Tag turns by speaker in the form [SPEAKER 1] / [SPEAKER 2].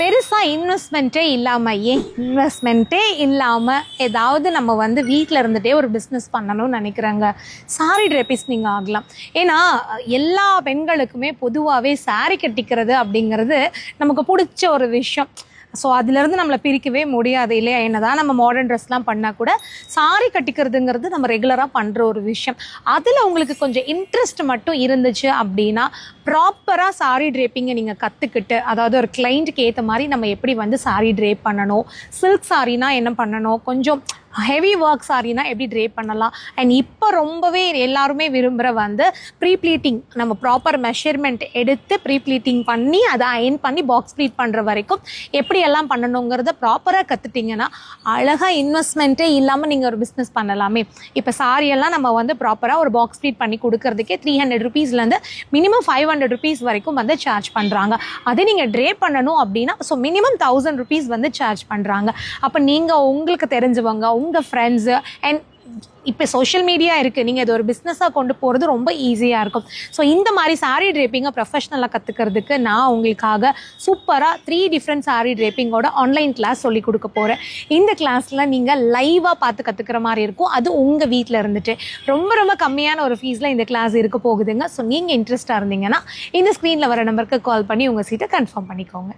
[SPEAKER 1] பெருசாக இன்வெஸ்ட்மெண்ட்டே இல்லாமல் ஏதாவது நம்ம வந்து வீட்டில் இருந்துகிட்டே ஒரு பிஸ்னஸ் பண்ணணும்னு நினைக்கிறாங்க, சாரி ட்ரெப்பிஸ்ட் நீங்கள் ஆகலாம். ஏன்னா எல்லா பெண்களுக்குமே பொதுவாகவே சாரி கட்டிக்கிறது அப்படிங்கிறது நமக்கு பிடிச்ச ஒரு விஷயம். ஸோ அதுலேருந்து நம்மளை பிரிக்கவே முடியாது இல்லையா? என்னதான் நம்ம மாடர்ன் ட்ரெஸ்லாம் பண்ணால் கூட சாரி கட்டிக்கிறதுங்கிறது நம்ம ரெகுலராக பண்ணுற ஒரு விஷயம். அதில் உங்களுக்கு கொஞ்சம் இன்ட்ரெஸ்ட் மட்டும் இருந்துச்சு அப்படின்னா ப்ராப்பராக சாரி ட்ரேப்பிங்கை நீங்கள் கற்றுக்கிட்டு, அதாவது ஒரு கிளைண்ட்டுக்கு ஏற்ற மாதிரி நம்ம எப்படி வந்து சாரி ட்ரேப் பண்ணணும், சில்க் சாரினா என்ன பண்ணணும், கொஞ்சம் ஹெவி ஒர்க் சாரினா எப்படி ட்ரேப் பண்ணலாம். அண்ட் இப்போ ரொம்பவே எல்லாருமே விரும்புகிற வந்து ப்ரீ ப்ளீட்டிங், நம்ம ப்ராப்பர் மெஷர்மெண்ட் எடுத்து ப்ரீ ப்ளீட்டிங் பண்ணி அதை அயன் பண்ணி பாக்ஸ் ப்ளீட் பண்ணுற வரைக்கும் எப்படி எல்லாம் பண்ணணுங்கிறத ப்ராப்பராக கற்றுட்டிங்கன்னா அழகாக இன்வெஸ்ட்மெண்ட்டே இல்லாமல் நீங்கள் ஒரு பிஸ்னஸ் பண்ணலாமே. இப்போ சாரியெல்லாம் நம்ம வந்து ப்ராப்பராக ஒரு பாக்ஸ் ப்ளீட் பண்ணி கொடுக்கறதுக்கே 300 ருபீஸ்லேருந்து மினிமம் 500 ருபீஸ் வரைக்கும் வந்து சார்ஜ் பண்ணுறாங்க. அதே நீங்கள் ட்ரேப் பண்ணணும் அப்படின்னா ஸோ மினிமம் 1000 ருபீஸ் வந்து சார்ஜ் பண்ணுறாங்க. அப்போ நீங்கள் உங்களுக்கு தெரிஞ்சவங்க, உங்கள் ஃப்ரெண்ட்ஸு, அண்ட் இப்போ சோஷியல் மீடியா இருக்குது, நீங்கள் இது ஒரு பிஸ்னஸாக கொண்டு போகிறது ரொம்ப ஈஸியாக இருக்கும். ஸோ இந்த மாதிரி சாரீ ட்ரேப்பிங்கை ப்ரொஃபஷ்னலாக கற்றுக்கிறதுக்கு நான் உங்களுக்காக சூப்பராக 3 டிஃப்ரெண்ட் சாரீ ட்ரேப்பிங்கோட ஆன்லைன் கிளாஸ் சொல்லி கொடுக்க போகிறேன். இந்த கிளாஸில் நீங்கள் லைவாக பார்த்து கற்றுக்கிற மாதிரி இருக்கும், அது உங்கள் வீட்டில் இருந்துட்டு. ரொம்ப ரொம்ப கம்மியான ஒரு ஃபீஸில் இந்த கிளாஸ் இருக்க போகுதுங்க. ஸோ நீங்கள் இன்ட்ரெஸ்ட்டாக இருந்தீங்கன்னா இந்த ஸ்க்ரீனில் வர நம்பருக்கு கால் பண்ணி உங்கள் சீட்டை கன்ஃபார்ம் பண்ணிக்கோங்க.